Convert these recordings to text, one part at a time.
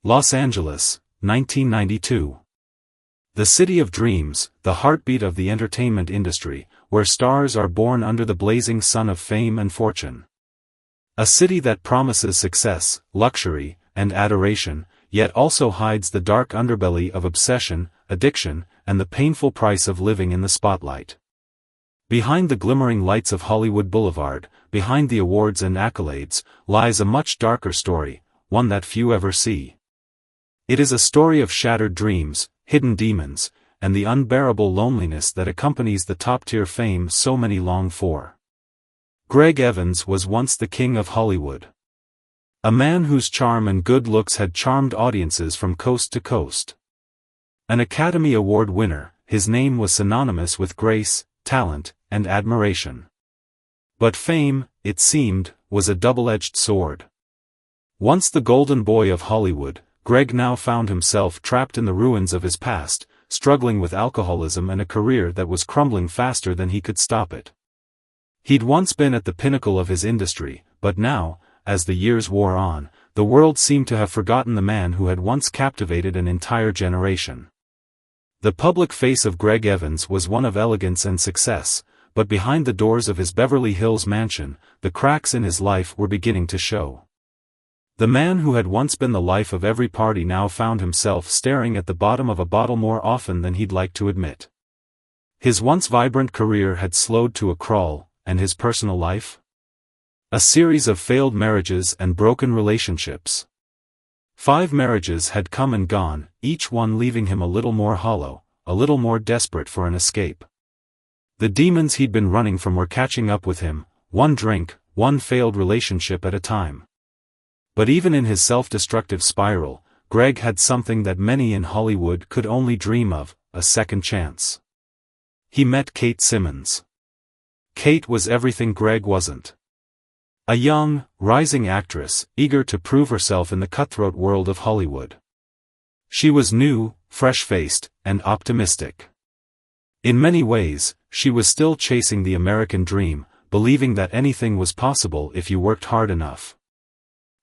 Los Angeles, 1992. The city of dreams, the heartbeat of the entertainment industry, where stars are born under the blazing sun of fame and fortune. A city that promises success, luxury, and adoration, yet also hides the dark underbelly of obsession, addiction, and the painful price of living in the spotlight. Behind the glimmering lights of Hollywood Boulevard, behind the awards and accolades, lies a much darker story, one that few ever see. It is a story of shattered dreams, hidden demons, and the unbearable loneliness that accompanies the top-tier fame so many long for. Greg Evans was once the king of Hollywood. A man whose charm and good looks had charmed audiences from coast to coast. An Academy Award winner, his name was synonymous with grace, talent, and admiration. But fame, it seemed, was a double-edged sword. Once the golden boy of Hollywood, Greg now found himself trapped in the ruins of his past, struggling with alcoholism and a career that was crumbling faster than he could stop it. He'd once been at the pinnacle of his industry, but now, as the years wore on, the world seemed to have forgotten the man who had once captivated an entire generation. The public face of Greg Evans was one of elegance and success, but behind the doors of his Beverly Hills mansion, the cracks in his life were beginning to show. The man who had once been the life of every party now found himself staring at the bottom of a bottle more often than he'd like to admit. His once vibrant career had slowed to a crawl, and his personal life? A series of failed marriages and broken relationships. 5 marriages had come and gone, each one leaving him a little more hollow, a little more desperate for an escape. The demons he'd been running from were catching up with him, one drink, one failed relationship at a time. But even in his self-destructive spiral, Greg had something that many in Hollywood could only dream of, a second chance. He met Kate Simmons. Kate was everything Greg wasn't. A young, rising actress, eager to prove herself in the cutthroat world of Hollywood. She was new, fresh-faced, and optimistic. In many ways, she was still chasing the American dream, believing that anything was possible if you worked hard enough.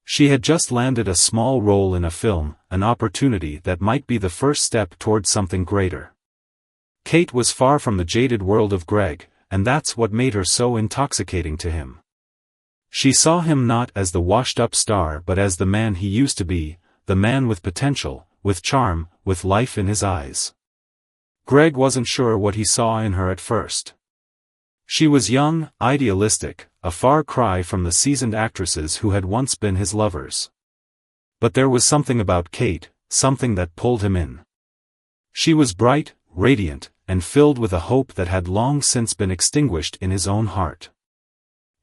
She had just landed a small role in a film, an opportunity that might be the first step towards something greater. Kate was far from the jaded world of Greg, and that's what made her so intoxicating to him. She saw him not as the washed-up star but as the man he used to be, the man with potential, with charm, with life in his eyes. Greg wasn't sure what he saw in her at first. She was young, idealistic, a far cry from the seasoned actresses who had once been his lovers. But there was something about Kate, something that pulled him in. She was bright, radiant, and filled with a hope that had long since been extinguished in his own heart.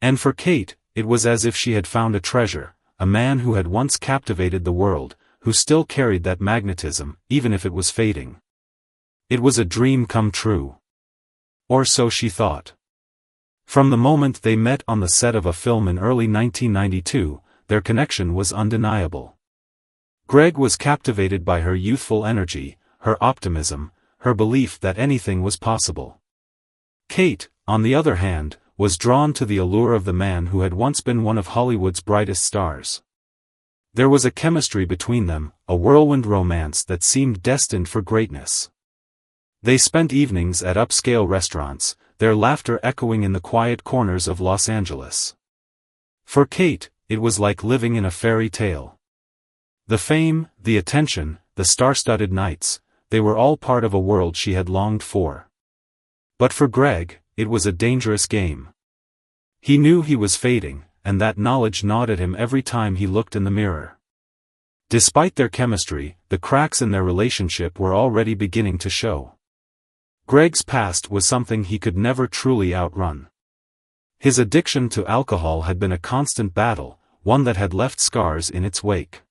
And for Kate, it was as if she had found a treasure, a man who had once captivated the world, who still carried that magnetism, even if it was fading. It was a dream come true. Or so she thought. From the moment they met on the set of a film in early 1992, their connection was undeniable. Greg was captivated by her youthful energy, her optimism, her belief that anything was possible. Kate, on the other hand, was drawn to the allure of the man who had once been one of Hollywood's brightest stars. There was a chemistry between them, a whirlwind romance that seemed destined for greatness. They spent evenings at upscale restaurants, their laughter echoing in the quiet corners of Los Angeles. For Kate, it was like living in a fairy tale. The fame, the attention, the star-studded nights, they were all part of a world she had longed for. But for Greg, it was a dangerous game. He knew he was fading, and that knowledge gnawed at him every time he looked in the mirror. Despite their chemistry, the cracks in their relationship were already beginning to show. Greg's past was something he could never truly outrun. His addiction to alcohol had been a constant battle, one that had left scars in its wake.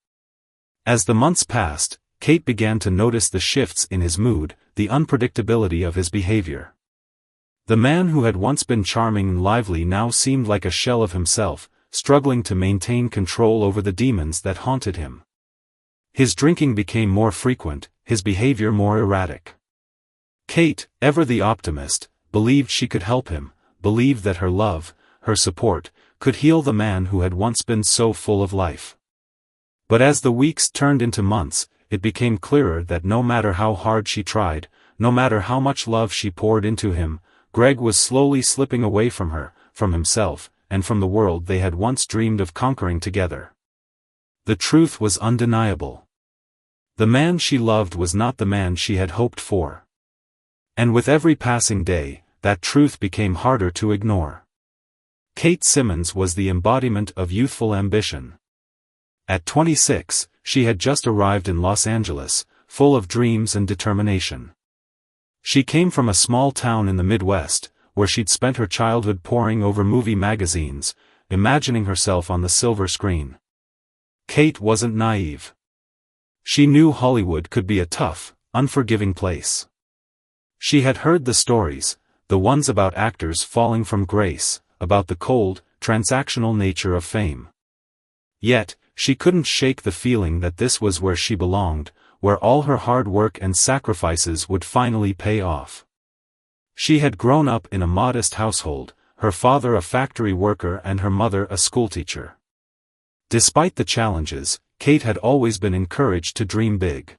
As the months passed, Kate began to notice the shifts in his mood, the unpredictability of his behavior. The man who had once been charming and lively now seemed like a shell of himself, struggling to maintain control over the demons that haunted him. His drinking became more frequent, his behavior more erratic. Kate, ever the optimist, believed she could help him, believed that her love, her support, could heal the man who had once been so full of life. But as the weeks turned into months, it became clearer that no matter how hard she tried, no matter how much love she poured into him, Greg was slowly slipping away from her, from himself, and from the world they had once dreamed of conquering together. The truth was undeniable. The man she loved was not the man she had hoped for. And with every passing day, that truth became harder to ignore. Kate Simmons was the embodiment of youthful ambition. At 26, she had just arrived in Los Angeles, full of dreams and determination. She came from a small town in the Midwest, where she'd spent her childhood poring over movie magazines, imagining herself on the silver screen. Kate wasn't naive. She knew Hollywood could be a tough, unforgiving place. She had heard the stories, the ones about actors falling from grace, about the cold, transactional nature of fame. Yet, she couldn't shake the feeling that this was where she belonged, where all her hard work and sacrifices would finally pay off. She had grown up in a modest household, her father a factory worker and her mother a schoolteacher. Despite the challenges, Kate had always been encouraged to dream big.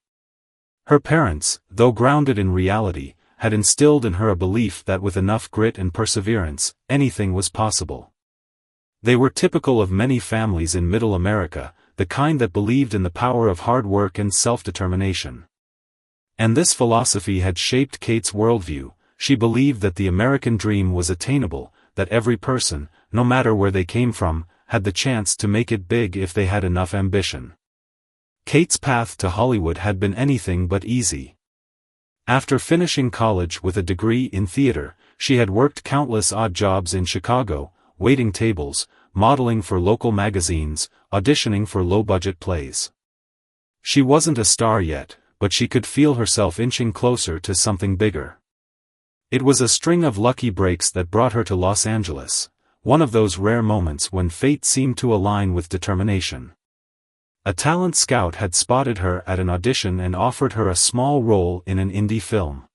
Her parents, though grounded in reality, had instilled in her a belief that with enough grit and perseverance, anything was possible. They were typical of many families in Middle America, the kind that believed in the power of hard work and self-determination. And this philosophy had shaped Kate's worldview. She believed that the American dream was attainable, that every person, no matter where they came from, had the chance to make it big if they had enough ambition. Kate's path to Hollywood had been anything but easy. After finishing college with a degree in theater, she had worked countless odd jobs in Chicago, waiting tables, modeling for local magazines, auditioning for low-budget plays. She wasn't a star yet, but she could feel herself inching closer to something bigger. It was a string of lucky breaks that brought her to Los Angeles, one of those rare moments when fate seemed to align with determination. A talent scout had spotted her at an audition and offered her a small role in an indie film.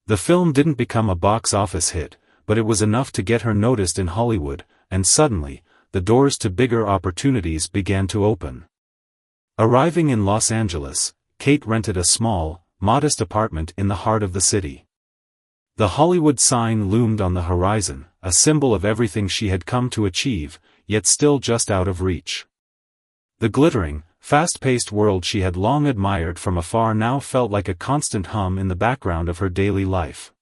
The film didn't become a box office hit, but it was enough to get her noticed in Hollywood, and suddenly, the doors to bigger opportunities began to open. Arriving in Los Angeles, Kate rented a small, modest apartment in the heart of the city. The Hollywood sign loomed on the horizon, a symbol of everything she had come to achieve, yet still just out of reach. The glittering, fast-paced world she had long admired from afar now felt like a constant hum in the background of her daily life.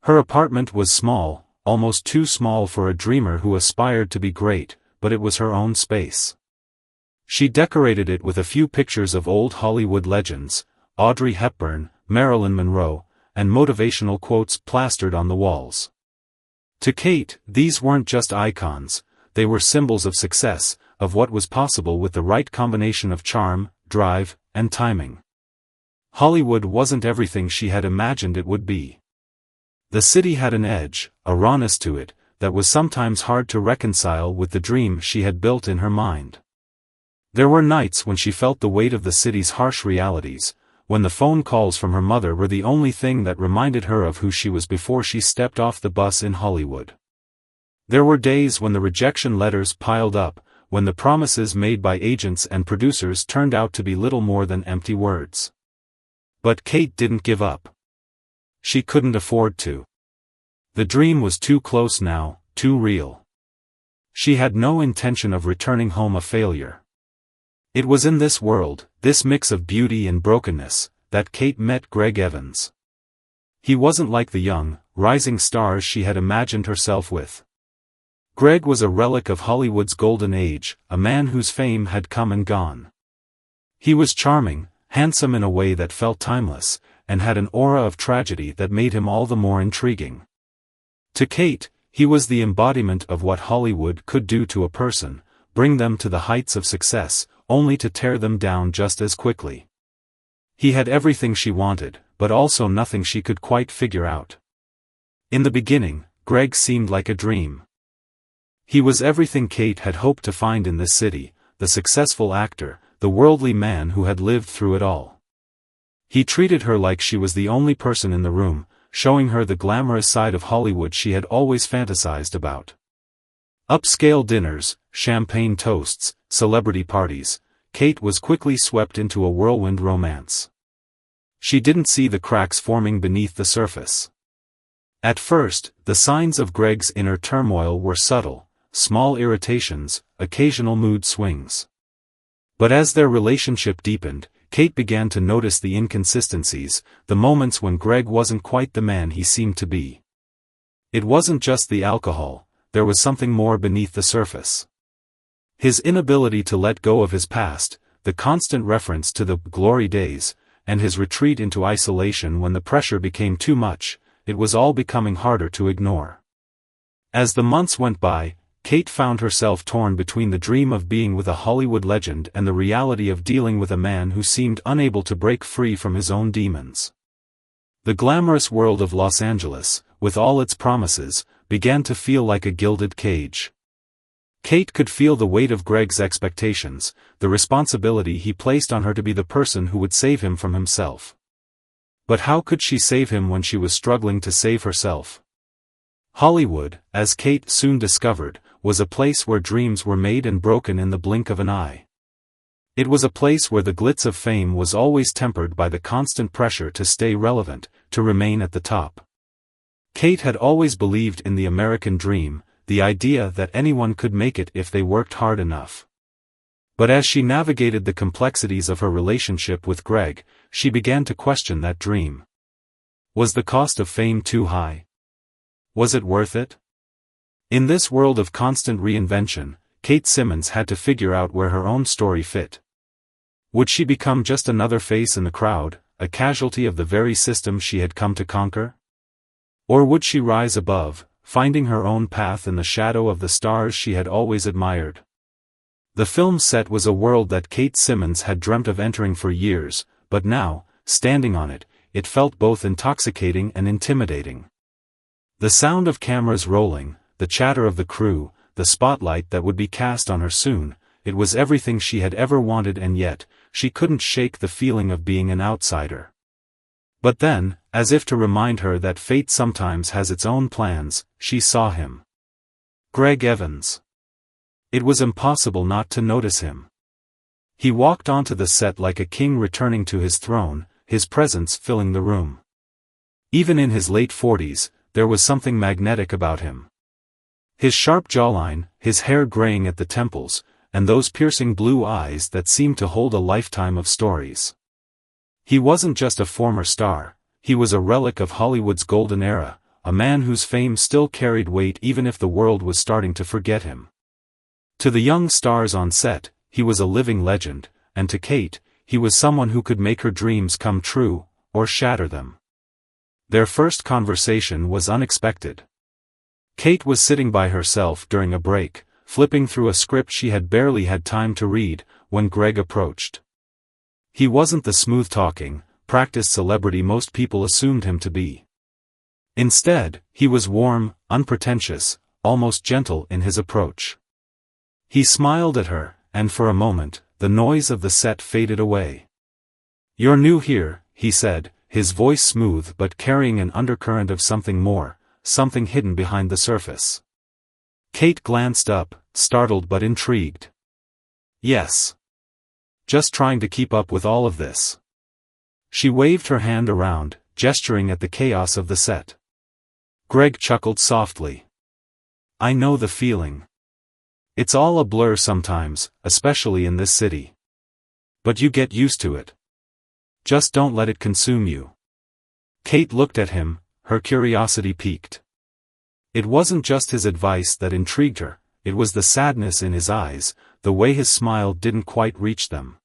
Her apartment was small, almost too small for a dreamer who aspired to be great, but it was her own space. She decorated it with a few pictures of old Hollywood legends, Audrey Hepburn, Marilyn Monroe, and motivational quotes plastered on the walls. To Kate, these weren't just icons, they were symbols of success, of what was possible with the right combination of charm, drive, and timing. Hollywood wasn't everything she had imagined it would be. The city had an edge, a rawness to it, that was sometimes hard to reconcile with the dream she had built in her mind. There were nights when she felt the weight of the city's harsh realities, when the phone calls from her mother were the only thing that reminded her of who she was before she stepped off the bus in Hollywood. There were days when the rejection letters piled up, when the promises made by agents and producers turned out to be little more than empty words. But Kate didn't give up. She couldn't afford to. The dream was too close now, too real. She had no intention of returning home a failure. It was in this world, this mix of beauty and brokenness, that Kate met Greg Evans. He wasn't like the young, rising stars she had imagined herself with. Greg was a relic of Hollywood's golden age, a man whose fame had come and gone. He was charming, handsome in a way that felt timeless, and had an aura of tragedy that made him all the more intriguing. To Kate, he was the embodiment of what Hollywood could do to a person, bring them to the heights of success, only to tear them down just as quickly. He had everything she wanted, but also nothing she could quite figure out. In the beginning, Greg seemed like a dream. He was everything Kate had hoped to find in this city, the successful actor, the worldly man who had lived through it all. He treated her like she was the only person in the room, showing her the glamorous side of Hollywood she had always fantasized about. Upscale dinners, champagne toasts, celebrity parties. Kate was quickly swept into a whirlwind romance. She didn't see the cracks forming beneath the surface. At first, the signs of Greg's inner turmoil were subtle, small irritations, occasional mood swings. But as their relationship deepened, Kate began to notice the inconsistencies, the moments when Greg wasn't quite the man he seemed to be. It wasn't just the alcohol, there was something more beneath the surface. His inability to let go of his past, the constant reference to the glory days, and his retreat into isolation when the pressure became too much, it was all becoming harder to ignore. As the months went by, Kate found herself torn between the dream of being with a Hollywood legend and the reality of dealing with a man who seemed unable to break free from his own demons. The glamorous world of Los Angeles, with all its promises, began to feel like a gilded cage. Kate could feel the weight of Greg's expectations, the responsibility he placed on her to be the person who would save him from himself. But how could she save him when she was struggling to save herself? Hollywood, as Kate soon discovered, was a place where dreams were made and broken in the blink of an eye. It was a place where the glitz of fame was always tempered by the constant pressure to stay relevant, to remain at the top. Kate had always believed in the American dream, the idea that anyone could make it if they worked hard enough. But as she navigated the complexities of her relationship with Greg, she began to question that dream. Was the cost of fame too high? Was it worth it? In this world of constant reinvention, Kate Simmons had to figure out where her own story fit. Would she become just another face in the crowd, a casualty of the very system she had come to conquer? Or would she rise above, finding her own path in the shadow of the stars she had always admired? The film set was a world that Kate Simmons had dreamt of entering for years, but now, standing on it, it felt both intoxicating and intimidating. The sound of cameras rolling, the chatter of the crew, the spotlight that would be cast on her soon, it was everything she had ever wanted, and yet, she couldn't shake the feeling of being an outsider. But then, as if to remind her that fate sometimes has its own plans, she saw him. Greg Evans. It was impossible not to notice him. He walked onto the set like a king returning to his throne, his presence filling the room. Even in his late 40s, there was something magnetic about him. His sharp jawline, his hair graying at the temples, and those piercing blue eyes that seemed to hold a lifetime of stories. He wasn't just a former star, he was a relic of Hollywood's golden era, a man whose fame still carried weight even if the world was starting to forget him. To the young stars on set, he was a living legend, and to Kate, he was someone who could make her dreams come true, or shatter them. Their first conversation was unexpected. Kate was sitting by herself during a break, flipping through a script she had barely had time to read, when Greg approached. He wasn't the smooth-talking, practiced celebrity most people assumed him to be. Instead, he was warm, unpretentious, almost gentle in his approach. He smiled at her, and for a moment, the noise of the set faded away. "You're new here," he said, his voice smooth but carrying an undercurrent of something more, something hidden behind the surface. Kate glanced up, startled but intrigued. "Yes. Just trying to keep up with all of this." She waved her hand around, gesturing at the chaos of the set. Greg chuckled softly. "I know the feeling. It's all a blur sometimes, especially in this city. But you get used to it. Just don't let it consume you." Kate looked at him, her curiosity piqued. It wasn't just his advice that intrigued her, it was the sadness in his eyes, the way his smile didn't quite reach them.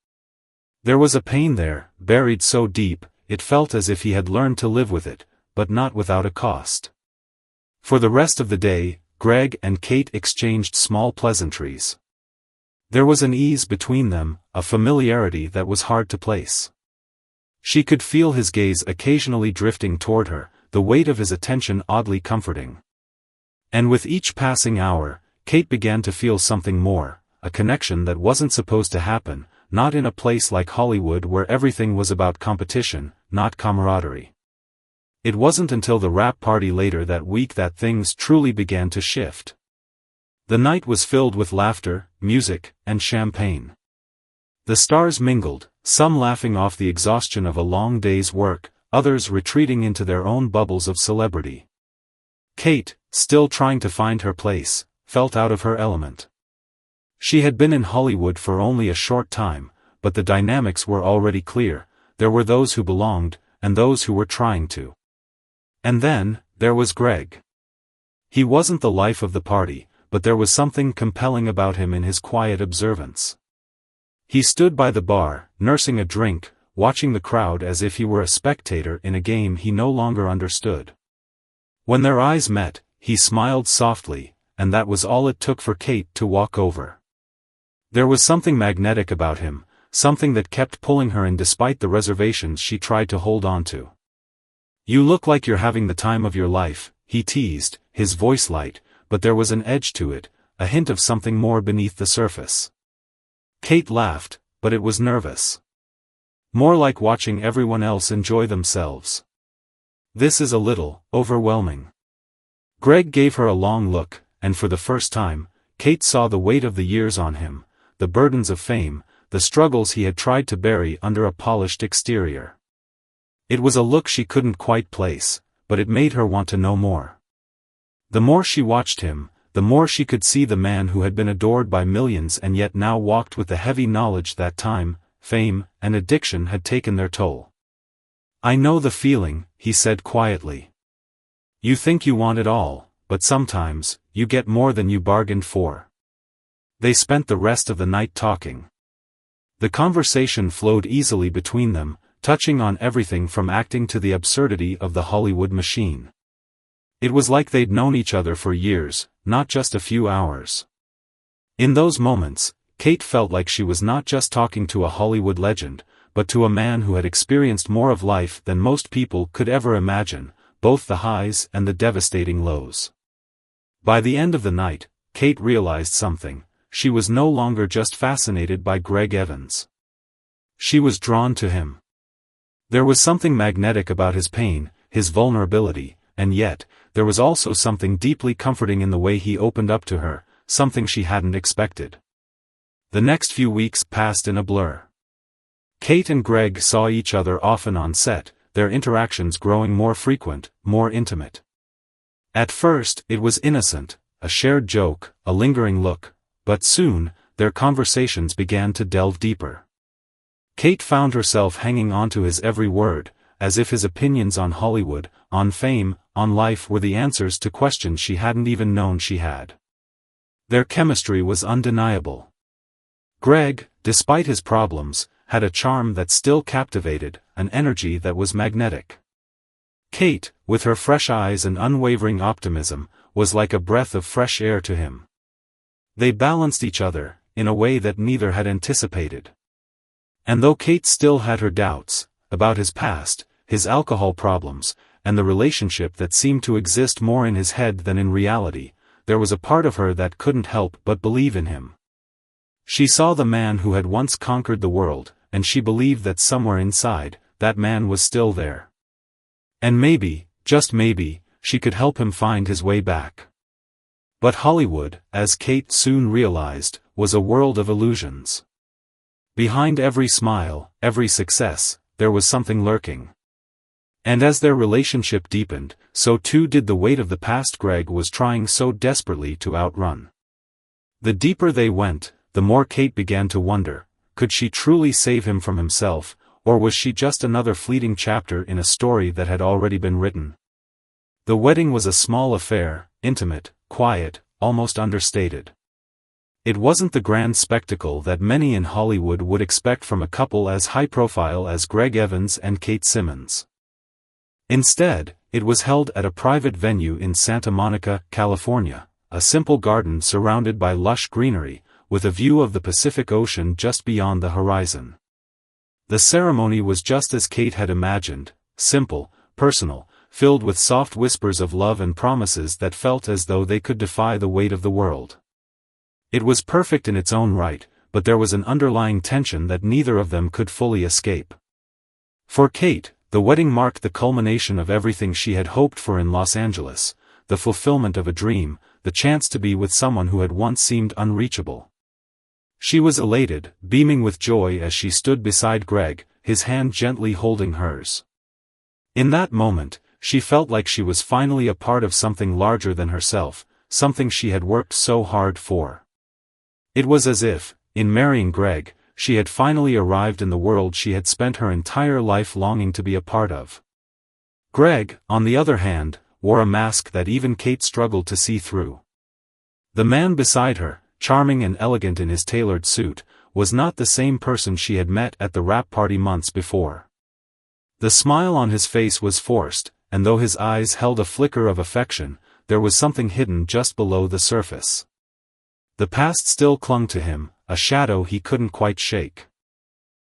There was a pain there, buried so deep, it felt as if he had learned to live with it, but not without a cost. For the rest of the day, Greg and Kate exchanged small pleasantries. There was an ease between them, a familiarity that was hard to place. She could feel his gaze occasionally drifting toward her, the weight of his attention oddly comforting. And with each passing hour, Kate began to feel something more, a connection that wasn't supposed to happen, not in a place like Hollywood where everything was about competition, not camaraderie. It wasn't until the wrap party later that week that things truly began to shift. The night was filled with laughter, music, and champagne. The stars mingled, some laughing off the exhaustion of a long day's work, others retreating into their own bubbles of celebrity. Kate, still trying to find her place, felt out of her element. She had been in Hollywood for only a short time, but the dynamics were already clear. There were those who belonged, and those who were trying to. And then, there was Greg. He wasn't the life of the party, but there was something compelling about him in his quiet observance. He stood by the bar, nursing a drink, watching the crowd as if he were a spectator in a game he no longer understood. When their eyes met, he smiled softly, and that was all it took for Kate to walk over. There was something magnetic about him, something that kept pulling her in despite the reservations she tried to hold on to. "You look like you're having the time of your life," he teased, his voice light, but there was an edge to it, a hint of something more beneath the surface. Kate laughed, but it was nervous. More like watching everyone else enjoy themselves. "This is a little overwhelming." Greg gave her a long look, and for the first time, Kate saw the weight of the years on him, the burdens of fame, the struggles he had tried to bury under a polished exterior. It was a look she couldn't quite place, but it made her want to know more. The more she watched him, the more she could see the man who had been adored by millions and yet now walked with the heavy knowledge that time, fame, and addiction had taken their toll. "I know the feeling," he said quietly. "You think you want it all, but sometimes, you get more than you bargained for." They spent the rest of the night talking. The conversation flowed easily between them, touching on everything from acting to the absurdity of the Hollywood machine. It was like they'd known each other for years, not just a few hours. In those moments, Kate felt like she was not just talking to a Hollywood legend, but to a man who had experienced more of life than most people could ever imagine, both the highs and the devastating lows. By the end of the night, Kate realized something. She was no longer just fascinated by Greg Evans. She was drawn to him. There was something magnetic about his pain, his vulnerability, and yet, there was also something deeply comforting in the way he opened up to her, something she hadn't expected. The next few weeks passed in a blur. Kate and Greg saw each other often on set, their interactions growing more frequent, more intimate. At first, it was innocent, a shared joke, a lingering look. But soon, their conversations began to delve deeper. Kate found herself hanging on to his every word, as if his opinions on Hollywood, on fame, on life were the answers to questions she hadn't even known she had. Their chemistry was undeniable. Greg, despite his problems, had a charm that still captivated, an energy that was magnetic. Kate, with her fresh eyes and unwavering optimism, was like a breath of fresh air to him. They balanced each other, in a way that neither had anticipated. And though Kate still had her doubts, about his past, his alcohol problems, and the relationship that seemed to exist more in his head than in reality, there was a part of her that couldn't help but believe in him. She saw the man who had once conquered the world, and she believed that somewhere inside, that man was still there. And maybe, just maybe, she could help him find his way back. But Hollywood, as Kate soon realized, was a world of illusions. Behind every smile, every success, there was something lurking. And as their relationship deepened, so too did the weight of the past Greg was trying so desperately to outrun. The deeper they went, the more Kate began to wonder, could she truly save him from himself, or was she just another fleeting chapter in a story that had already been written? The wedding was a small affair, intimate, quiet, almost understated. It wasn't the grand spectacle that many in Hollywood would expect from a couple as high-profile as Greg Evans and Kate Simmons. Instead, it was held at a private venue in Santa Monica, California, a simple garden surrounded by lush greenery, with a view of the Pacific Ocean just beyond the horizon. The ceremony was just as Kate had imagined, simple, personal, filled with soft whispers of love and promises that felt as though they could defy the weight of the world. It was perfect in its own right, but there was an underlying tension that neither of them could fully escape. For Kate, the wedding marked the culmination of everything she had hoped for in Los Angeles, the fulfillment of a dream, the chance to be with someone who had once seemed unreachable. She was elated, beaming with joy as she stood beside Greg, his hand gently holding hers. In that moment, she felt like she was finally a part of something larger than herself, something she had worked so hard for. It was as if, in marrying Greg, she had finally arrived in the world she had spent her entire life longing to be a part of. Greg, on the other hand, wore a mask that even Kate struggled to see through. The man beside her, charming and elegant in his tailored suit, was not the same person she had met at the wrap party months before. The smile on his face was forced, and though his eyes held a flicker of affection, there was something hidden just below the surface. The past still clung to him, a shadow he couldn't quite shake.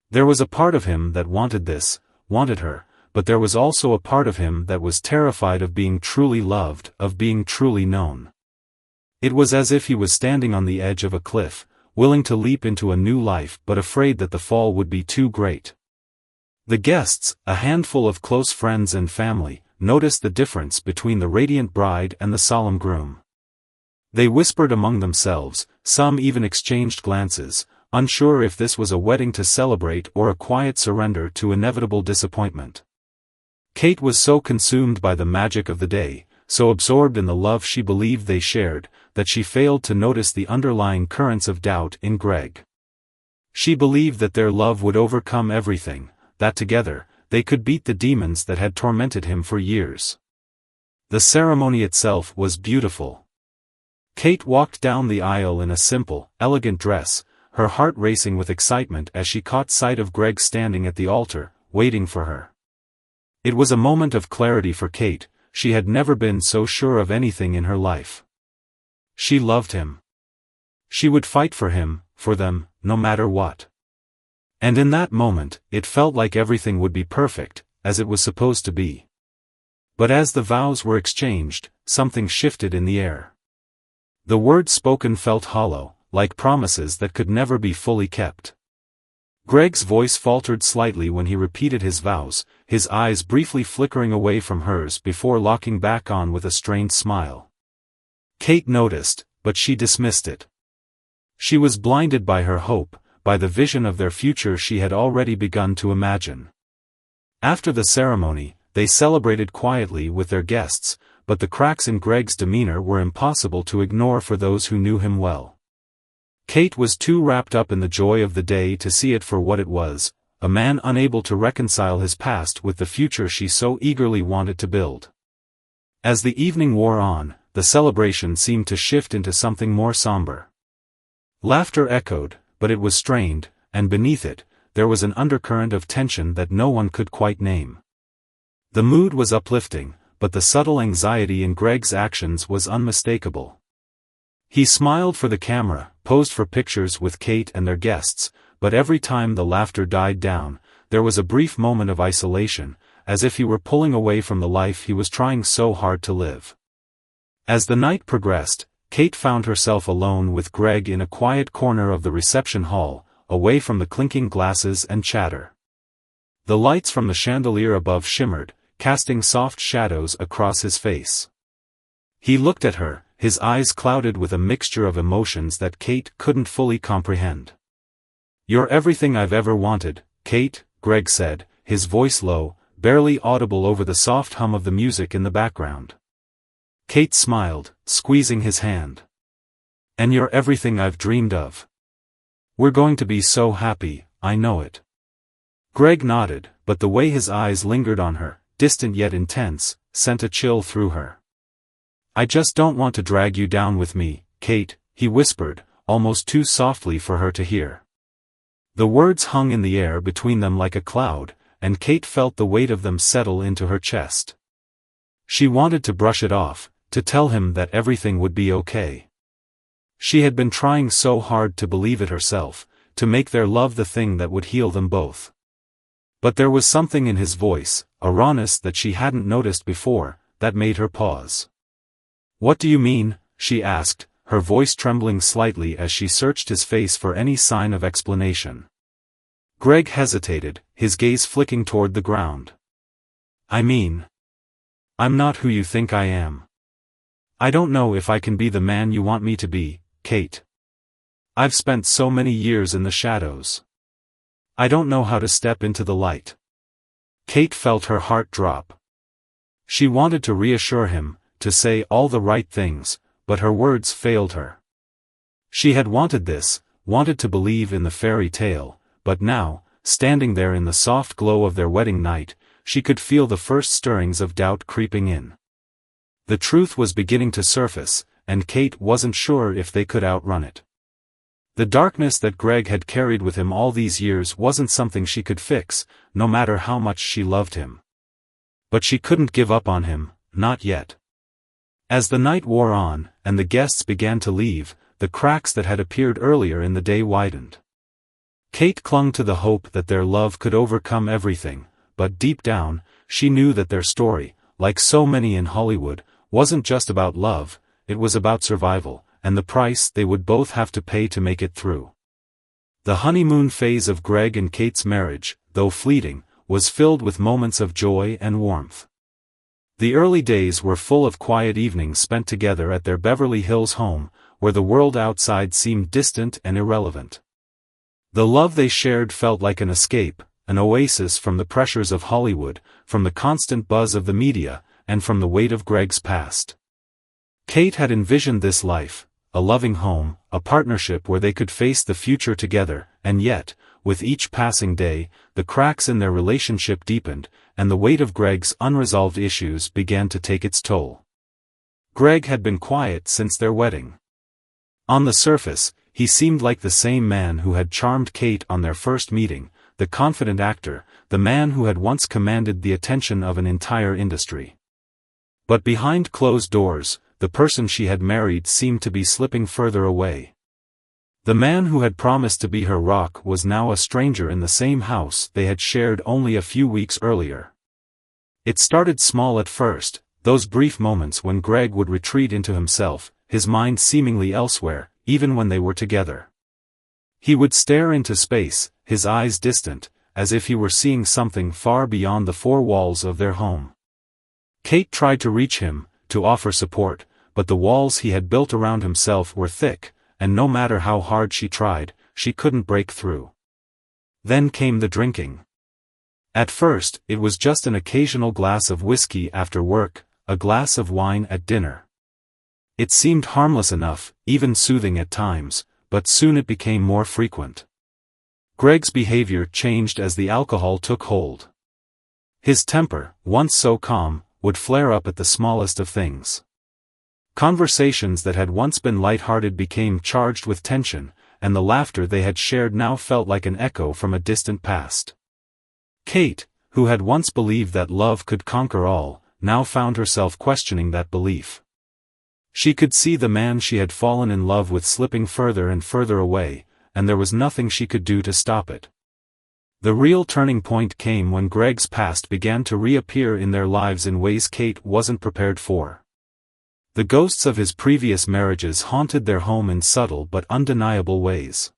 There was a part of him that wanted this, wanted her, but there was also a part of him that was terrified of being truly loved, of being truly known. It was as if he was standing on the edge of a cliff, willing to leap into a new life but afraid that the fall would be too great. The guests, a handful of close friends and family, noticed the difference between the radiant bride and the solemn groom. They whispered among themselves, some even exchanged glances, unsure if this was a wedding to celebrate or a quiet surrender to inevitable disappointment. Kate was so consumed by the magic of the day, so absorbed in the love she believed they shared, that she failed to notice the underlying currents of doubt in Greg. She believed that their love would overcome everything, that together, they could beat the demons that had tormented him for years. The ceremony itself was beautiful. Kate walked down the aisle in a simple, elegant dress, her heart racing with excitement as she caught sight of Greg standing at the altar, waiting for her. It was a moment of clarity for Kate. She had never been so sure of anything in her life. She loved him. She would fight for him, for them, no matter what. And in that moment, it felt like everything would be perfect, as it was supposed to be. But as the vows were exchanged, something shifted in the air. The words spoken felt hollow, like promises that could never be fully kept. Greg's voice faltered slightly when he repeated his vows, his eyes briefly flickering away from hers before locking back on with a strained smile. Kate noticed, but she dismissed it. She was blinded by her hope, by the vision of their future she had already begun to imagine. After the ceremony, they celebrated quietly with their guests, but the cracks in Greg's demeanor were impossible to ignore for those who knew him well. Kate was too wrapped up in the joy of the day to see it for what it was, a man unable to reconcile his past with the future she so eagerly wanted to build. As the evening wore on, the celebration seemed to shift into something more somber. Laughter echoed, but it was strained, and beneath it, there was an undercurrent of tension that no one could quite name. The mood was uplifting, but the subtle anxiety in Greg's actions was unmistakable. He smiled for the camera, posed for pictures with Kate and their guests, but every time the laughter died down, there was a brief moment of isolation, as if he were pulling away from the life he was trying so hard to live. As the night progressed, Kate found herself alone with Greg in a quiet corner of the reception hall, away from the clinking glasses and chatter. The lights from the chandelier above shimmered, casting soft shadows across his face. He looked at her, his eyes clouded with a mixture of emotions that Kate couldn't fully comprehend. "You're everything I've ever wanted, Kate," Greg said, his voice low, barely audible over the soft hum of the music in the background. Kate smiled, squeezing his hand. "And you're everything I've dreamed of. We're going to be so happy, I know it." Greg nodded, but the way his eyes lingered on her, distant yet intense, sent a chill through her. "I just don't want to drag you down with me, Kate," he whispered, almost too softly for her to hear. The words hung in the air between them like a cloud, and Kate felt the weight of them settle into her chest. She wanted to brush it off, to tell him that everything would be okay. She had been trying so hard to believe it herself, to make their love the thing that would heal them both. But there was something in his voice, a rawness that she hadn't noticed before, that made her pause. "What do you mean?" she asked, her voice trembling slightly as she searched his face for any sign of explanation. Greg hesitated, his gaze flicking toward the ground. "I mean, I'm not who you think I am. I don't know if I can be the man you want me to be, Kate." I've spent so many years in the shadows. I don't know how to step into the light. Kate felt her heart drop. She wanted to reassure him, to say all the right things, but her words failed her. She had wanted this, wanted to believe in the fairy tale, but now, standing there in the soft glow of their wedding night, she could feel the first stirrings of doubt creeping in. The truth was beginning to surface, and Kate wasn't sure if they could outrun it. The darkness that Greg had carried with him all these years wasn't something she could fix, no matter how much she loved him. But she couldn't give up on him, not yet. As the night wore on, and the guests began to leave, the cracks that had appeared earlier in the day widened. Kate clung to the hope that their love could overcome everything, but deep down, she knew that their story, like so many in Hollywood, wasn't just about love, it was about survival, and the price they would both have to pay to make it through. The honeymoon phase of Greg and Kate's marriage, though fleeting, was filled with moments of joy and warmth. The early days were full of quiet evenings spent together at their Beverly Hills home, where the world outside seemed distant and irrelevant. The love they shared felt like an escape, an oasis from the pressures of Hollywood, from the constant buzz of the media, and from the weight of Greg's past. Kate had envisioned this life, a loving home, a partnership where they could face the future together, and yet, with each passing day, the cracks in their relationship deepened, and the weight of Greg's unresolved issues began to take its toll. Greg had been quiet since their wedding. On the surface, he seemed like the same man who had charmed Kate on their first meeting, the confident actor, the man who had once commanded the attention of an entire industry. But behind closed doors, the person she had married seemed to be slipping further away. The man who had promised to be her rock was now a stranger in the same house they had shared only a few weeks earlier. It started small at first, those brief moments when Greg would retreat into himself, his mind seemingly elsewhere, even when they were together. He would stare into space, his eyes distant, as if he were seeing something far beyond the four walls of their home. Kate tried to reach him, to offer support, but the walls he had built around himself were thick, and no matter how hard she tried, she couldn't break through. Then came the drinking. At first, it was just an occasional glass of whiskey after work, a glass of wine at dinner. It seemed harmless enough, even soothing at times, but soon it became more frequent. Greg's behavior changed as the alcohol took hold. His temper, once so calm, would flare up at the smallest of things. Conversations that had once been light-hearted became charged with tension, and the laughter they had shared now felt like an echo from a distant past. Kate, who had once believed that love could conquer all, now found herself questioning that belief. She could see the man she had fallen in love with slipping further and further away, and there was nothing she could do to stop it. The real turning point came when Greg's past began to reappear in their lives in ways Kate wasn't prepared for. The ghosts of his previous marriages haunted their home in subtle but undeniable ways.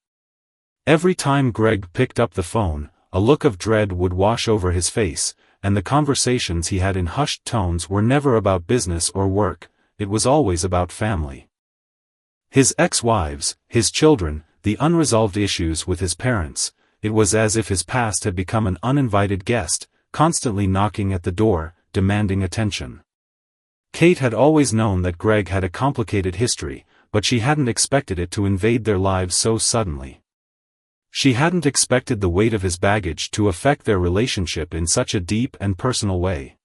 Every time Greg picked up the phone, a look of dread would wash over his face, and the conversations he had in hushed tones were never about business or work, it was always about family. His ex-wives, his children, the unresolved issues with his parents, it was as if his past had become an uninvited guest, constantly knocking at the door, demanding attention. Kate had always known that Greg had a complicated history, but she hadn't expected it to invade their lives so suddenly. She hadn't expected the weight of his baggage to affect their relationship in such a deep and personal way.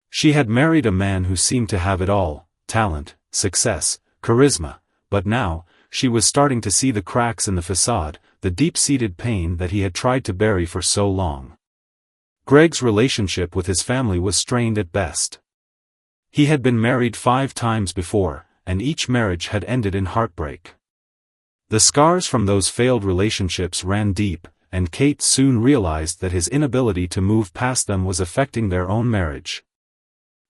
She had married a man who seemed to have it all, talent, success, charisma, but now, she was starting to see the cracks in the facade, the deep-seated pain that he had tried to bury for so long. Greg's relationship with his family was strained at best. He had been married 5 times before, and each marriage had ended in heartbreak. The scars from those failed relationships ran deep, and Kate soon realized that his inability to move past them was affecting their own marriage.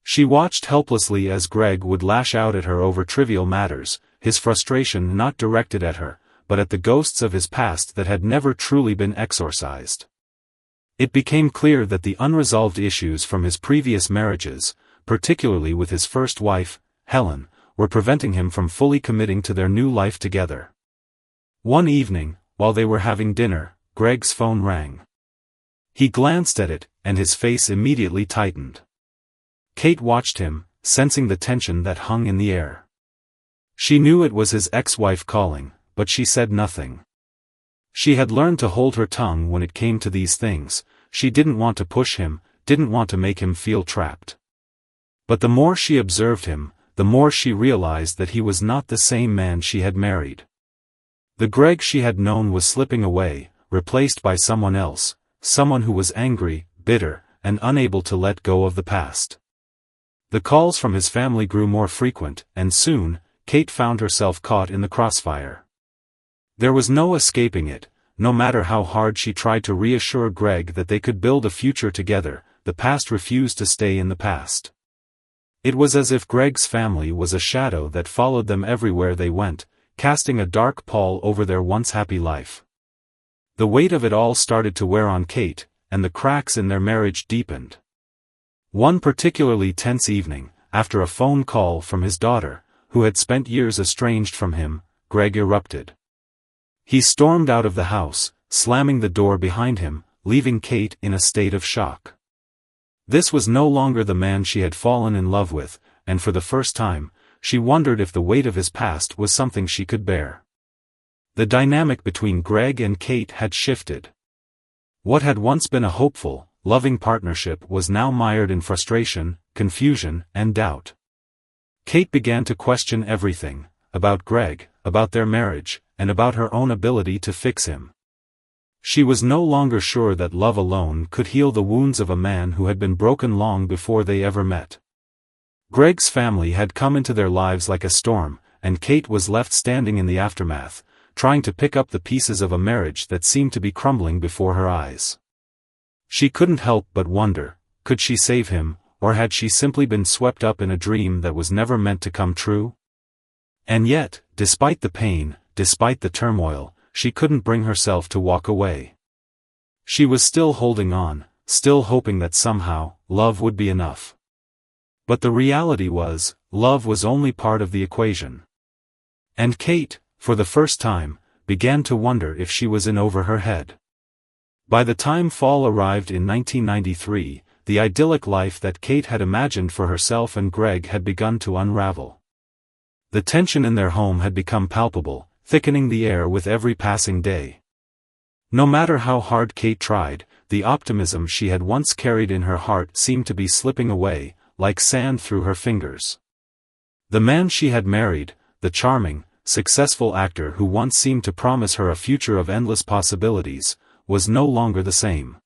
She watched helplessly as Greg would lash out at her over trivial matters, his frustration not directed at her, but at the ghosts of his past that had never truly been exorcised. It became clear that the unresolved issues from his previous marriages, particularly with his first wife, Helen, were preventing him from fully committing to their new life together. One evening, while they were having dinner, Greg's phone rang. He glanced at it, and his face immediately tightened. Kate watched him, sensing the tension that hung in the air. She knew it was his ex-wife calling, but she said nothing. She had learned to hold her tongue when it came to these things. She didn't want to push him, didn't want to make him feel trapped. But the more she observed him, the more she realized that he was not the same man she had married. The Greg she had known was slipping away, replaced by someone else, someone who was angry, bitter, and unable to let go of the past. The calls from his family grew more frequent, and soon, Kate found herself caught in the crossfire. There was no escaping it. No matter how hard she tried to reassure Greg that they could build a future together, the past refused to stay in the past. It was as if Greg's family was a shadow that followed them everywhere they went, casting a dark pall over their once happy life. The weight of it all started to wear on Kate, and the cracks in their marriage deepened. One particularly tense evening, after a phone call from his daughter, who had spent years estranged from him, Greg erupted. He stormed out of the house, slamming the door behind him, leaving Kate in a state of shock. This was no longer the man she had fallen in love with, and for the first time, she wondered if the weight of his past was something she could bear. The dynamic between Greg and Kate had shifted. What had once been a hopeful, loving partnership was now mired in frustration, confusion, and doubt. Kate began to question everything, about Greg, about their marriage, and about her own ability to fix him. She was no longer sure that love alone could heal the wounds of a man who had been broken long before they ever met. Greg's family had come into their lives like a storm, and Kate was left standing in the aftermath, trying to pick up the pieces of a marriage that seemed to be crumbling before her eyes. She couldn't help but wonder, could she save him, or had she simply been swept up in a dream that was never meant to come true? And yet, despite the pain, despite the turmoil, she couldn't bring herself to walk away. She was still holding on, still hoping that somehow, love would be enough. But the reality was, love was only part of the equation. And Kate, for the first time, began to wonder if she was in over her head. By the time fall arrived in 1993, the idyllic life that Kate had imagined for herself and Greg had begun to unravel. The tension in their home had become palpable, thickening the air with every passing day. No matter how hard Kate tried, the optimism she had once carried in her heart seemed to be slipping away, like sand through her fingers. The man she had married, the charming, successful actor who once seemed to promise her a future of endless possibilities, was no longer the same.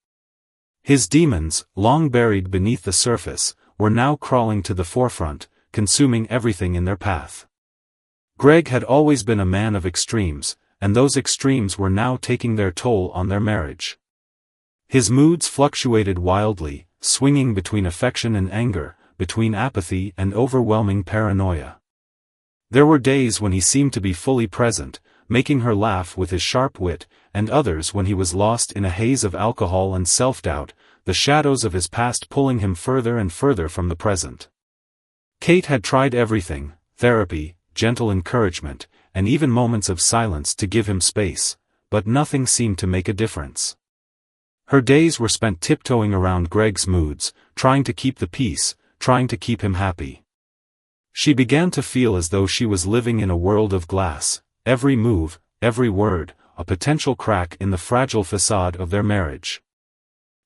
His demons, long buried beneath the surface, were now crawling to the forefront, consuming everything in their path. Greg had always been a man of extremes, and those extremes were now taking their toll on their marriage. His moods fluctuated wildly, swinging between affection and anger, between apathy and overwhelming paranoia. There were days when he seemed to be fully present, making her laugh with his sharp wit, and others when he was lost in a haze of alcohol and self-doubt, the shadows of his past pulling him further and further from the present. Kate had tried everything, therapy, gentle encouragement, and even moments of silence to give him space, but nothing seemed to make a difference. Her days were spent tiptoeing around Greg's moods, trying to keep the peace, trying to keep him happy. She began to feel as though she was living in a world of glass, every move, every word, a potential crack in the fragile facade of their marriage.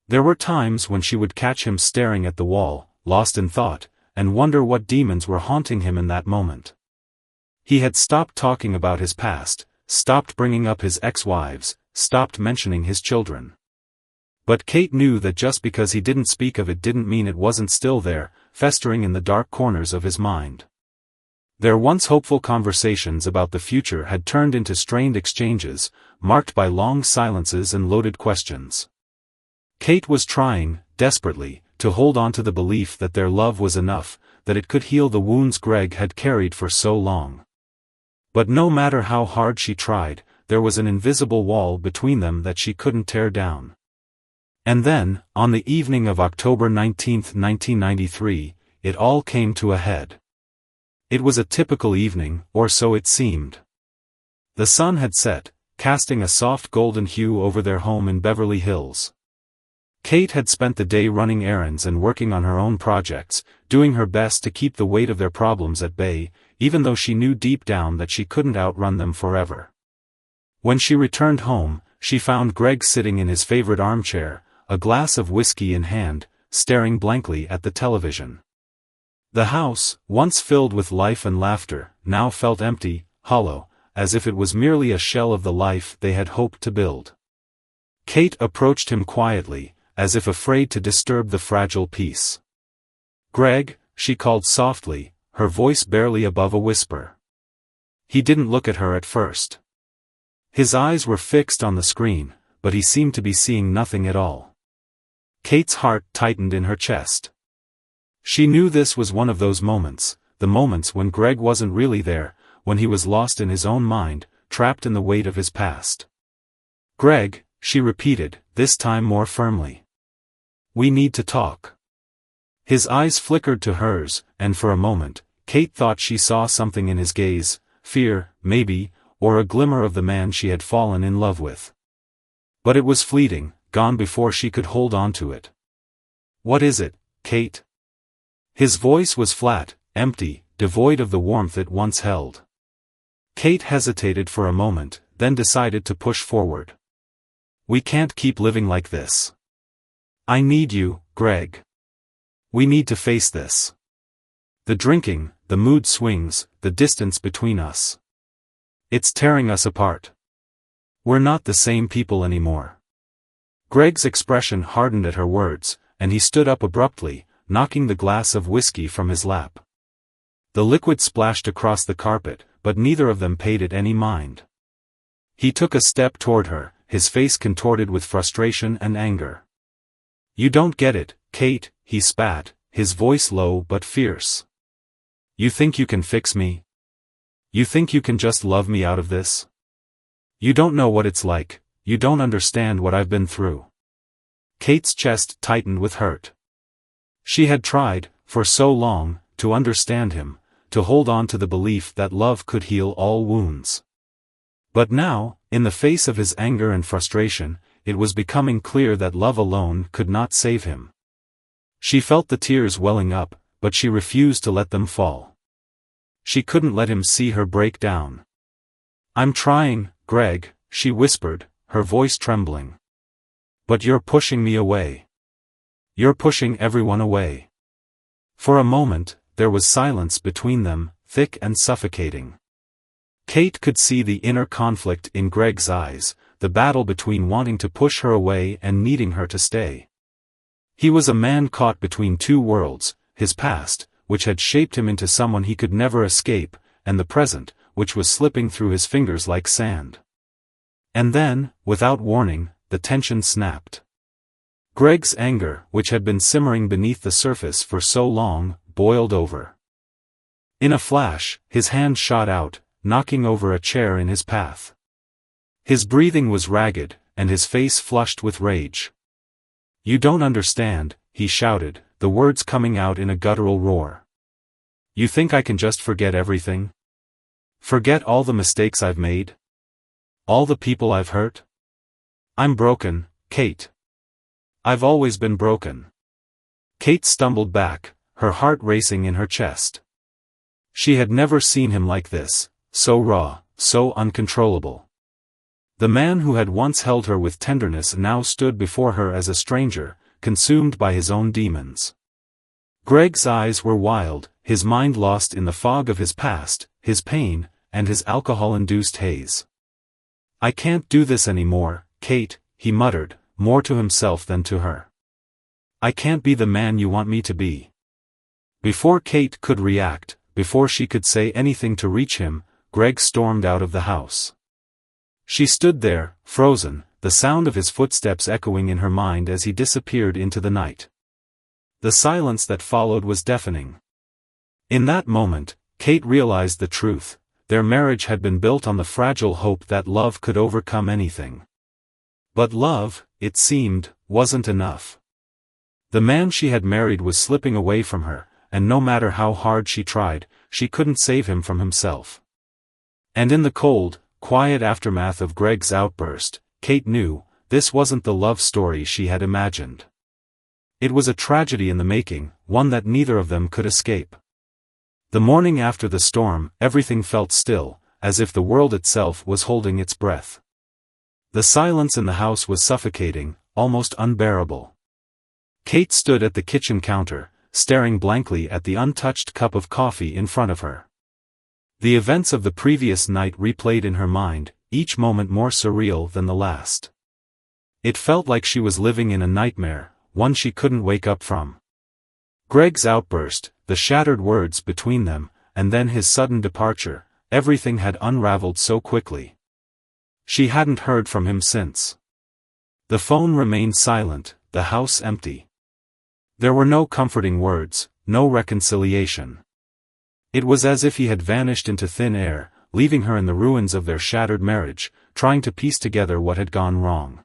There were times when she would catch him staring at the wall, lost in thought, and wonder what demons were haunting him in that moment. He had stopped talking about his past, stopped bringing up his ex-wives, stopped mentioning his children. But Kate knew that just because he didn't speak of it didn't mean it wasn't still there, festering in the dark corners of his mind. Their once hopeful conversations about the future had turned into strained exchanges, marked by long silences and loaded questions. Kate was trying, desperately, to hold on to the belief that their love was enough, that it could heal the wounds Greg had carried for so long. But no matter how hard she tried, there was an invisible wall between them that she couldn't tear down. And then, on the evening of October 19, 1993, it all came to a head. It was a typical evening, or so it seemed. The sun had set, casting a soft golden hue over their home in Beverly Hills. Kate had spent the day running errands and working on her own projects, doing her best to keep the weight of their problems at bay, even though she knew deep down that she couldn't outrun them forever. When she returned home, she found Greg sitting in his favorite armchair, a glass of whiskey in hand, staring blankly at the television. The house, once filled with life and laughter, now felt empty, hollow, as if it was merely a shell of the life they had hoped to build. Kate approached him quietly, as if afraid to disturb the fragile peace. "Greg," she called softly, her voice barely above a whisper. He didn't look at her at first. His eyes were fixed on the screen, but he seemed to be seeing nothing at all. Kate's heart tightened in her chest. She knew this was one of those moments, the moments when Greg wasn't really there, when he was lost in his own mind, trapped in the weight of his past. "Greg," she repeated, this time more firmly. "We need to talk." His eyes flickered to hers, and for a moment, Kate thought she saw something in his gaze, fear, maybe, or a glimmer of the man she had fallen in love with. But it was fleeting, gone before she could hold on to it. "What is it, Kate?" His voice was flat, empty, devoid of the warmth it once held. Kate hesitated for a moment, then decided to push forward. "We can't keep living like this. I need you, Greg. We need to face this. The drinking, the mood swings, the distance between us. It's tearing us apart. We're not the same people anymore." Greg's expression hardened at her words, and he stood up abruptly, knocking the glass of whiskey from his lap. The liquid splashed across the carpet, but neither of them paid it any mind. He took a step toward her, his face contorted with frustration and anger. "You don't get it, Kate," he spat, his voice low but fierce. "You think you can fix me? You think you can just love me out of this? You don't know what it's like, you don't understand what I've been through." Kate's chest tightened with hurt. She had tried, for so long, to understand him, to hold on to the belief that love could heal all wounds. But now, in the face of his anger and frustration, it was becoming clear that love alone could not save him. She felt the tears welling up, but she refused to let them fall. She couldn't let him see her break down. "I'm trying, Greg," she whispered, her voice trembling. "But you're pushing me away. You're pushing everyone away." For a moment, there was silence between them, thick and suffocating. Kate could see the inner conflict in Greg's eyes, the battle between wanting to push her away and needing her to stay. He was a man caught between two worlds, his past, which had shaped him into someone he could never escape, and the present, which was slipping through his fingers like sand. And then, without warning, the tension snapped. Greg's anger, which had been simmering beneath the surface for so long, boiled over. In a flash, his hand shot out, knocking over a chair in his path. His breathing was ragged, and his face flushed with rage. "You don't understand," he shouted, the words coming out in a guttural roar. "You think I can just forget everything? Forget all the mistakes I've made? All the people I've hurt? I'm broken, Kate. I've always been broken." Kate stumbled back, her heart racing in her chest. She had never seen him like this, so raw, so uncontrollable. The man who had once held her with tenderness now stood before her as a stranger, consumed by his own demons. Greg's eyes were wild, his mind lost in the fog of his past, his pain, and his alcohol-induced haze. "I can't do this anymore, Kate," he muttered, more to himself than to her. "I can't be the man you want me to be." Before Kate could react, before she could say anything to reach him, Greg stormed out of the house. She stood there, frozen, the sound of his footsteps echoing in her mind as he disappeared into the night. The silence that followed was deafening. In that moment, Kate realized the truth: their marriage had been built on the fragile hope that love could overcome anything. But love, it seemed, wasn't enough. The man she had married was slipping away from her, and no matter how hard she tried, she couldn't save him from himself. And in the cold, quiet aftermath of Greg's outburst, Kate knew, this wasn't the love story she had imagined. It was a tragedy in the making, one that neither of them could escape. The morning after the storm, everything felt still, as if the world itself was holding its breath. The silence in the house was suffocating, almost unbearable. Kate stood at the kitchen counter, staring blankly at the untouched cup of coffee in front of her. The events of the previous night replayed in her mind, each moment more surreal than the last. It felt like she was living in a nightmare, one she couldn't wake up from. Greg's outburst, the shattered words between them, and then his sudden departure, everything had unraveled so quickly. She hadn't heard from him since. The phone remained silent, the house empty. There were no comforting words, no reconciliation. It was as if he had vanished into thin air, leaving her in the ruins of their shattered marriage, trying to piece together what had gone wrong.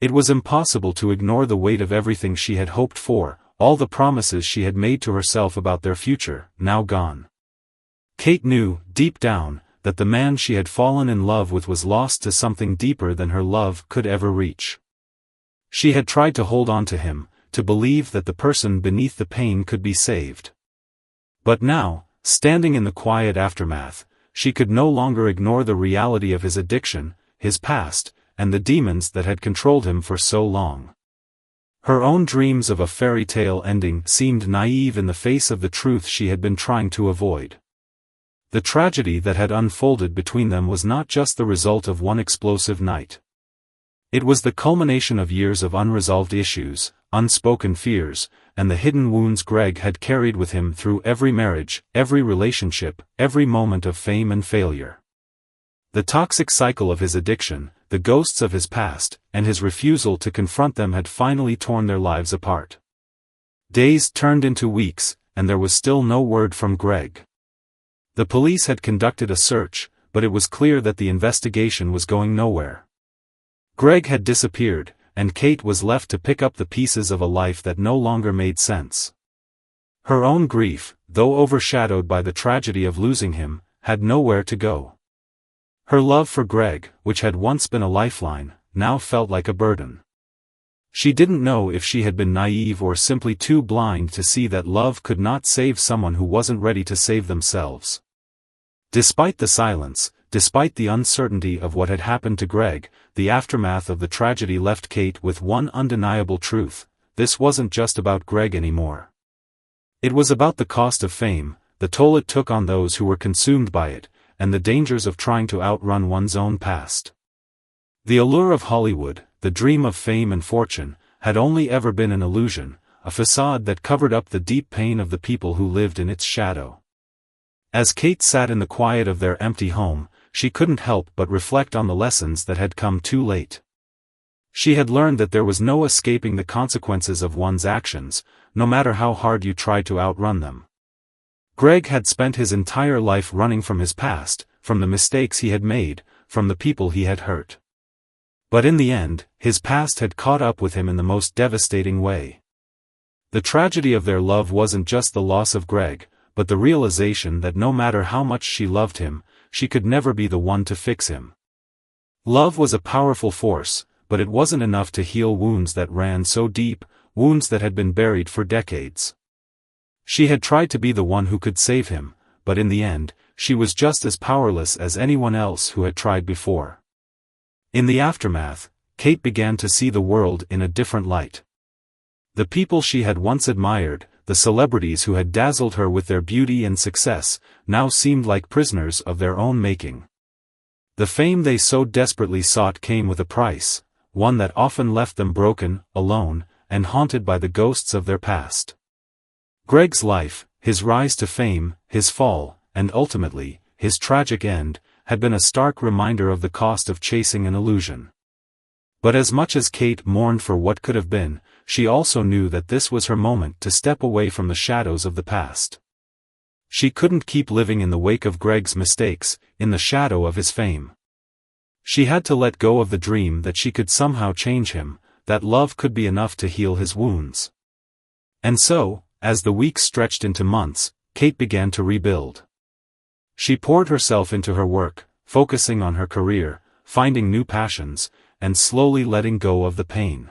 It was impossible to ignore the weight of everything she had hoped for, all the promises she had made to herself about their future, now gone. Kate knew, deep down, that the man she had fallen in love with was lost to something deeper than her love could ever reach. She had tried to hold on to him, to believe that the person beneath the pain could be saved. But now, standing in the quiet aftermath, she could no longer ignore the reality of his addiction, his past, and the demons that had controlled him for so long. Her own dreams of a fairy tale ending seemed naive in the face of the truth she had been trying to avoid. The tragedy that had unfolded between them was not just the result of one explosive night. It was the culmination of years of unresolved issues, unspoken fears, and the hidden wounds Greg had carried with him through every marriage, every relationship, every moment of fame and failure. The toxic cycle of his addiction, the ghosts of his past, and his refusal to confront them had finally torn their lives apart. Days turned into weeks, and there was still no word from Greg. The police had conducted a search, but it was clear that the investigation was going nowhere. Greg had disappeared, and Kate was left to pick up the pieces of a life that no longer made sense. Her own grief, though overshadowed by the tragedy of losing him, had nowhere to go. Her love for Greg, which had once been a lifeline, now felt like a burden. She didn't know if she had been naive or simply too blind to see that love could not save someone who wasn't ready to save themselves. Despite the silence, despite the uncertainty of what had happened to Greg, the aftermath of the tragedy left Kate with one undeniable truth: this wasn't just about Greg anymore. It was about the cost of fame, the toll it took on those who were consumed by it, and the dangers of trying to outrun one's own past. The allure of Hollywood, the dream of fame and fortune, had only ever been an illusion, a facade that covered up the deep pain of the people who lived in its shadow. As Kate sat in the quiet of their empty home, she couldn't help but reflect on the lessons that had come too late. She had learned that there was no escaping the consequences of one's actions, no matter how hard you tried to outrun them. Greg had spent his entire life running from his past, from the mistakes he had made, from the people he had hurt. But in the end, his past had caught up with him in the most devastating way. The tragedy of their love wasn't just the loss of Greg, but the realization that no matter how much she loved him, she could never be the one to fix him. Love was a powerful force, but it wasn't enough to heal wounds that ran so deep, wounds that had been buried for decades. She had tried to be the one who could save him, but in the end, she was just as powerless as anyone else who had tried before. In the aftermath, Kate began to see the world in a different light. The people she had once admired, the celebrities who had dazzled her with their beauty and success, now seemed like prisoners of their own making. The fame they so desperately sought came with a price, one that often left them broken, alone, and haunted by the ghosts of their past. Greg's life, his rise to fame, his fall, and ultimately, his tragic end, had been a stark reminder of the cost of chasing an illusion. But as much as Kate mourned for what could have been, she also knew that this was her moment to step away from the shadows of the past. She couldn't keep living in the wake of Greg's mistakes, in the shadow of his fame. She had to let go of the dream that she could somehow change him, that love could be enough to heal his wounds. And so, as the weeks stretched into months, Kate began to rebuild. She poured herself into her work, focusing on her career, finding new passions, and slowly letting go of the pain.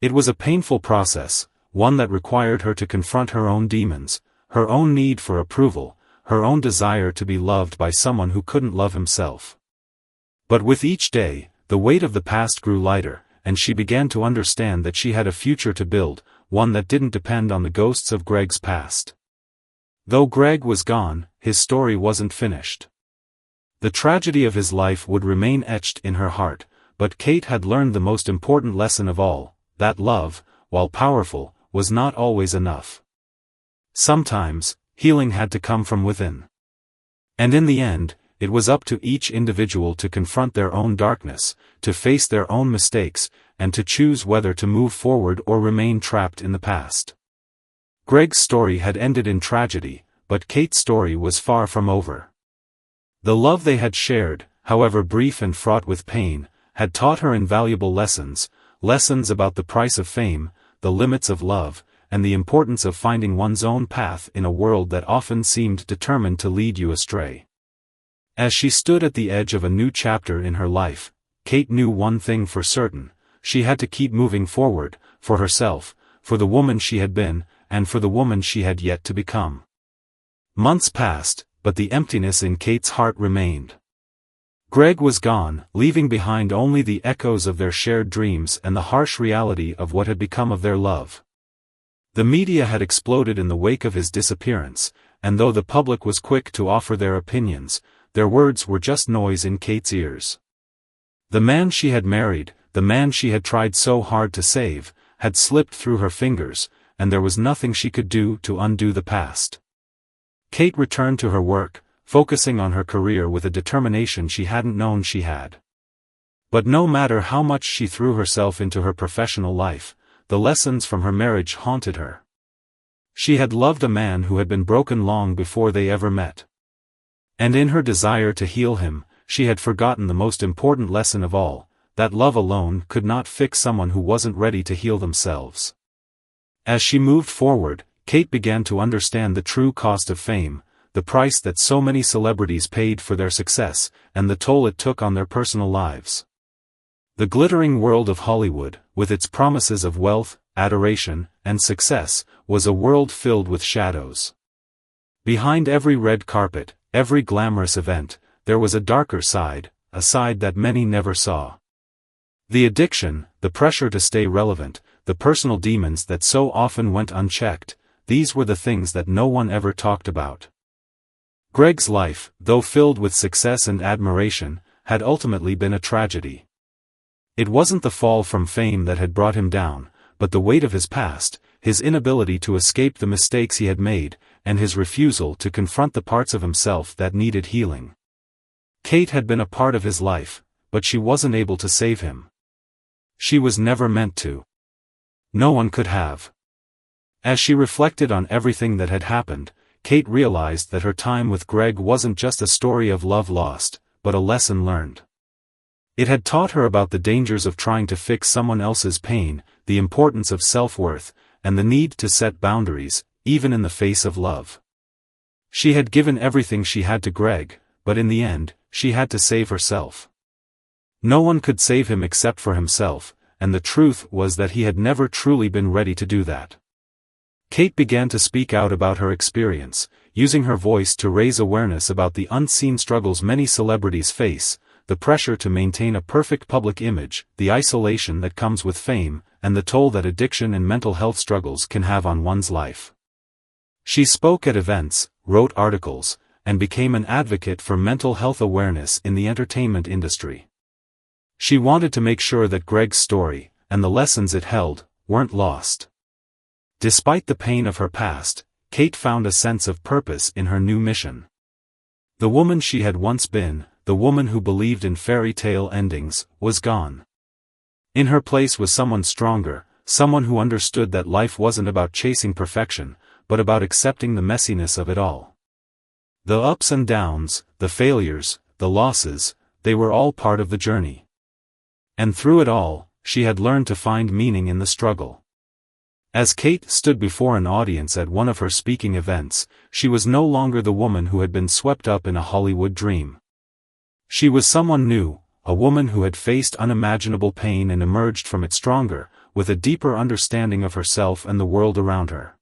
It was a painful process, one that required her to confront her own demons, her own need for approval, her own desire to be loved by someone who couldn't love himself. But with each day, the weight of the past grew lighter, and she began to understand that she had a future to build, one that didn't depend on the ghosts of Greg's past. Though Greg was gone, his story wasn't finished. The tragedy of his life would remain etched in her heart, but Kate had learned the most important lesson of all, that love, while powerful, was not always enough. Sometimes, healing had to come from within. And in the end, it was up to each individual to confront their own darkness, to face their own mistakes, and to choose whether to move forward or remain trapped in the past. Greg's story had ended in tragedy, but Kate's story was far from over. The love they had shared, however brief and fraught with pain, had taught her invaluable lessons about the price of fame, the limits of love, and the importance of finding one's own path in a world that often seemed determined to lead you astray. As she stood at the edge of a new chapter in her life, Kate knew one thing for certain: she had to keep moving forward, for herself, for the woman she had been, and for the woman she had yet to become. Months passed, but the emptiness in Kate's heart remained. Greg was gone, leaving behind only the echoes of their shared dreams and the harsh reality of what had become of their love. The media had exploded in the wake of his disappearance, and though the public was quick to offer their opinions, their words were just noise in Kate's ears. The man she had married, the man she had tried so hard to save, had slipped through her fingers, and there was nothing she could do to undo the past. Kate returned to her work, focusing on her career with a determination she hadn't known she had. But no matter how much she threw herself into her professional life, the lessons from her marriage haunted her. She had loved a man who had been broken long before they ever met. And in her desire to heal him, she had forgotten the most important lesson of all, that love alone could not fix someone who wasn't ready to heal themselves. As she moved forward, Kate began to understand the true cost of fame, the price that so many celebrities paid for their success, and the toll it took on their personal lives. The glittering world of Hollywood, with its promises of wealth, adoration, and success, was a world filled with shadows. Behind every red carpet, every glamorous event, there was a darker side, a side that many never saw. The addiction, the pressure to stay relevant, the personal demons that so often went unchecked, these were the things that no one ever talked about. Greg's life, though filled with success and admiration, had ultimately been a tragedy. It wasn't the fall from fame that had brought him down, but the weight of his past, his inability to escape the mistakes he had made, and his refusal to confront the parts of himself that needed healing. Kate had been a part of his life, but she wasn't able to save him. She was never meant to. No one could have. As she reflected on everything that had happened, Kate realized that her time with Greg wasn't just a story of love lost, but a lesson learned. It had taught her about the dangers of trying to fix someone else's pain, the importance of self-worth, and the need to set boundaries, even in the face of love. She had given everything she had to Greg, but in the end, she had to save herself. No one could save him except for himself, and the truth was that he had never truly been ready to do that. Kate began to speak out about her experience, using her voice to raise awareness about the unseen struggles many celebrities face, the pressure to maintain a perfect public image, the isolation that comes with fame, and the toll that addiction and mental health struggles can have on one's life. She spoke at events, wrote articles, and became an advocate for mental health awareness in the entertainment industry. She wanted to make sure that Greg's story, and the lessons it held, weren't lost. Despite the pain of her past, Kate found a sense of purpose in her new mission. The woman she had once been, the woman who believed in fairy tale endings, was gone. In her place was someone stronger, someone who understood that life wasn't about chasing perfection, but about accepting the messiness of it all. The ups and downs, the failures, the losses, they were all part of the journey. And through it all, she had learned to find meaning in the struggle. As Kate stood before an audience at one of her speaking events, she was no longer the woman who had been swept up in a Hollywood dream. She was someone new, a woman who had faced unimaginable pain and emerged from it stronger, with a deeper understanding of herself and the world around her.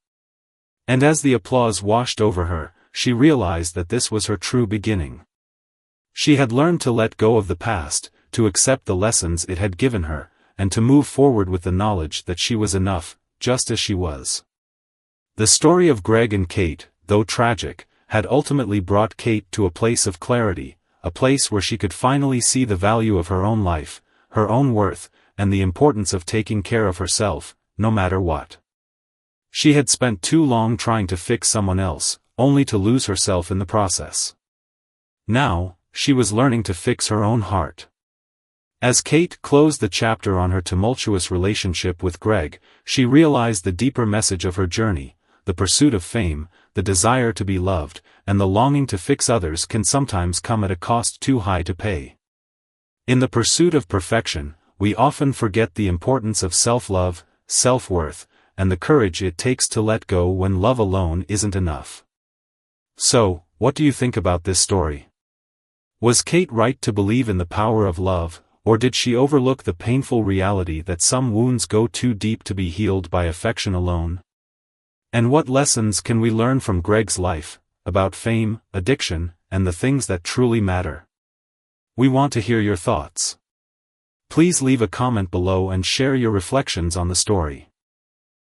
And as the applause washed over her, she realized that this was her true beginning. She had learned to let go of the past, to accept the lessons it had given her, and to move forward with the knowledge that she was enough, just as she was. The story of Greg and Kate, though tragic, had ultimately brought Kate to a place of clarity, a place where she could finally see the value of her own life, her own worth, and the importance of taking care of herself, no matter what. She had spent too long trying to fix someone else, only to lose herself in the process. Now, she was learning to fix her own heart. As Kate closed the chapter on her tumultuous relationship with Greg, she realized the deeper message of her journey: the pursuit of fame, the desire to be loved, and the longing to fix others can sometimes come at a cost too high to pay. In the pursuit of perfection, we often forget the importance of self-love, self-worth, and the courage it takes to let go when love alone isn't enough. So, what do you think about this story? Was Kate right to believe in the power of love, or did she overlook the painful reality that some wounds go too deep to be healed by affection alone? And what lessons can we learn from Greg's life, about fame, addiction, and the things that truly matter? We want to hear your thoughts. Please leave a comment below and share your reflections on the story.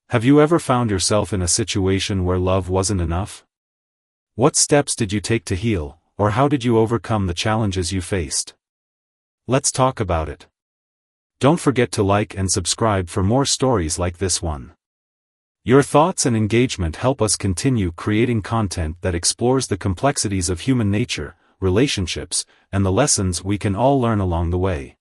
Have you ever found yourself in a situation where love wasn't enough? What steps did you take to heal, or how did you overcome the challenges you faced? Let's talk about it. Don't forget to like and subscribe for more stories like this one. Your thoughts and engagement help us continue creating content that explores the complexities of human nature, relationships, and the lessons we can all learn along the way.